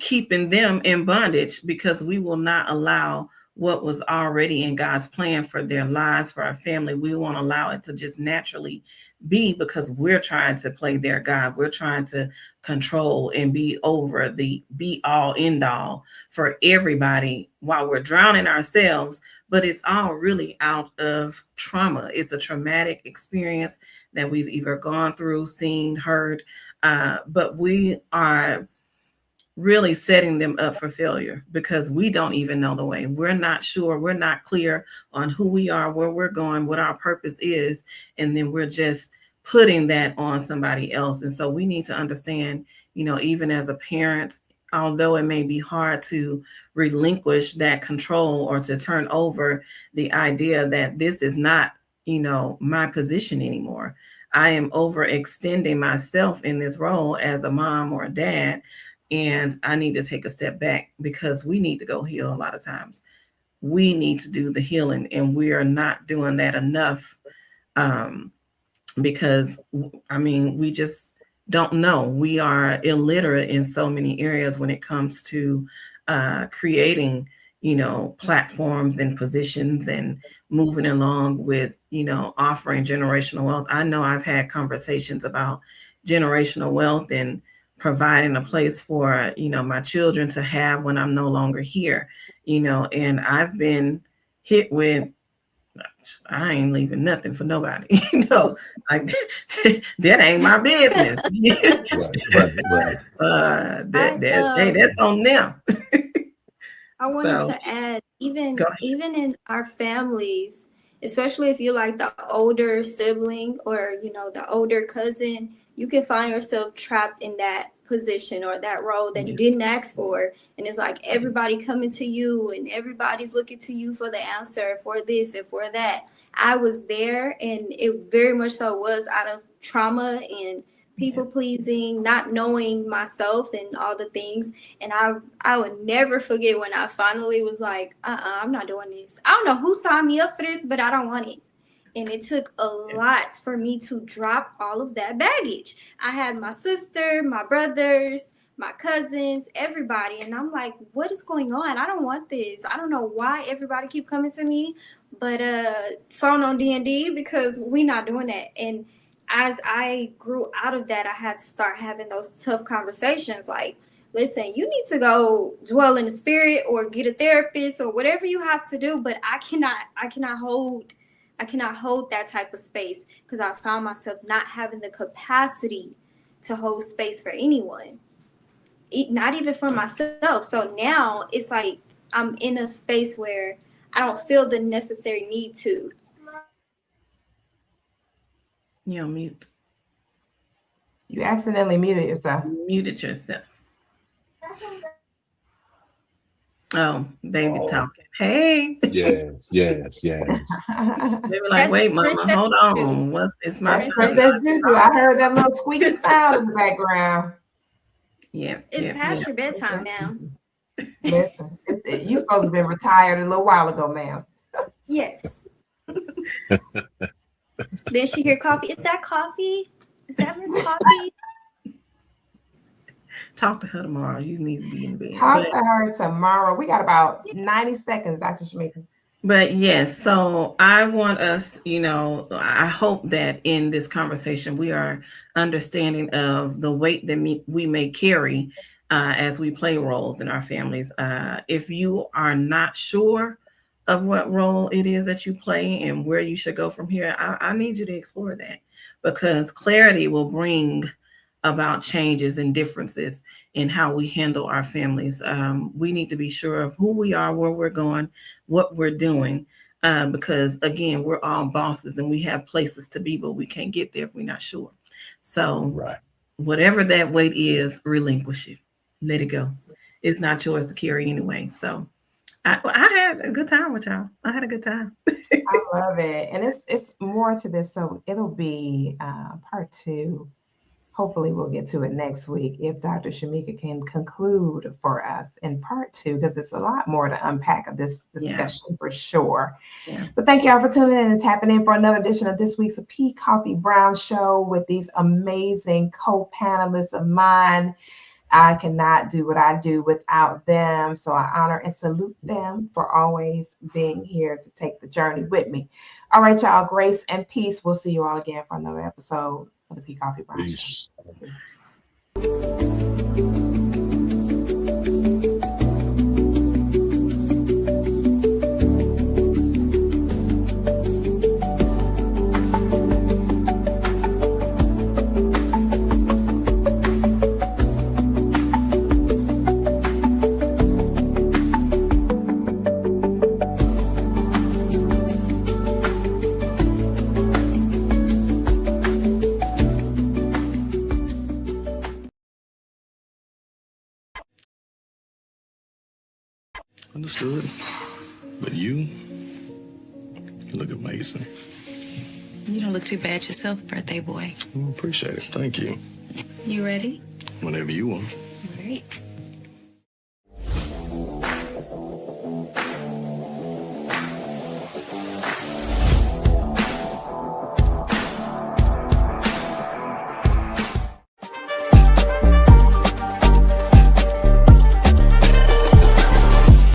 keeping them in bondage, because we will not allow what was already in God's plan for their lives, for our family. We won't allow it to just naturally be, because we're trying to play their God. We're trying to control and be over the be all end all for everybody while we're drowning ourselves. But it's all really out of trauma. It's a traumatic experience that we've either gone through, seen, heard, but we are really setting them up for failure because we don't even know the way. We're not sure. We're not clear on who we are, where we're going, what our purpose is. And then we're just putting that on somebody else. And so we need to understand, even as a parent, although it may be hard to relinquish that control or to turn over the idea that this is not my position anymore. I am overextending myself in this role as a mom or a dad, and I need to take a step back because we need to go heal. A lot of times we need to do the healing, and we are not doing that enough, because we just don't know. We are illiterate in so many areas when it comes to creating platforms and positions and moving along with, offering generational wealth. I know I've had conversations about generational wealth and providing a place for, my children to have when I'm no longer here, and I've been hit with, I ain't leaving nothing for nobody, like that ain't my business. Right. That's on them. I wanted to add, even in our families, especially if you're like the older sibling or, the older cousin, you can find yourself trapped in that position or that role that you didn't ask for. And it's like everybody coming to you and everybody's looking to you for the answer for this and for that. I was there, and it very much so was out of trauma and people pleasing, not knowing myself and all the things. And I would never forget when I finally was like, I'm not doing this. I don't know who signed me up for this, but I don't want it. And it took a lot for me to drop all of that baggage. I had my sister, my brothers, my cousins, everybody. And I'm like, what is going on? I don't want this. I don't know why everybody keep coming to me, but phone on D&D, because we not doing that. And as I grew out of that, I had to start having those tough conversations. Like, listen, you need to go dwell in the spirit or get a therapist or whatever you have to do. But I cannot hold that type of space, because I found myself not having the capacity to hold space for anyone, not even for myself. So now it's like I'm in a space where I don't feel the necessary need to. You're on mute. You accidentally muted yourself. Muted yourself. Oh, baby talking. Hey. Yes. They were like, wait, mama, hold on. What's it's my I heard that little squeaky sound in the background. Yeah. It's past your bedtime now. Listen, you supposed to have been retired a little while ago, ma'am. Yes. Then she hear coffee. Is that coffee? Is that Miss Coffee? Talk to her tomorrow. You need to be in bed. Talk to her tomorrow. We got about 90 seconds, Dr. Shamika. But yes, so I want us, I hope that in this conversation we are understanding of the weight that we may carry as we play roles in our families. If you are not sure of what role it is that you play and where you should go from here, I need you to explore that, because clarity will bring about changes and differences in how we handle our families. We need to be sure of who we are, where we're going, what we're doing, because again, we're all bosses and we have places to be, but we can't get there if we're not sure. So whatever that weight is, relinquish it, let it go. It's not yours to carry anyway. So I had a good time with y'all. I had a good time. I love it. And it's more to this. So it'll be part 2. Hopefully we'll get to it next week if Dr. Shamika can conclude for us in part 2, because it's a lot more to unpack of this discussion for sure. Yeah. But thank y'all for tuning in and tapping in for another edition of this week's P. Koffe Brown Show with these amazing co-panelists of mine. I cannot do what I do without them. So I honor and salute them for always being here to take the journey with me. All right, y'all. Grace and peace. We'll see you all again for another episode of the P. Koffe Brown Show. Understood. But you look amazing. You don't look too bad yourself, birthday boy. Appreciate it. Thank you. You ready? Whenever you want. All right.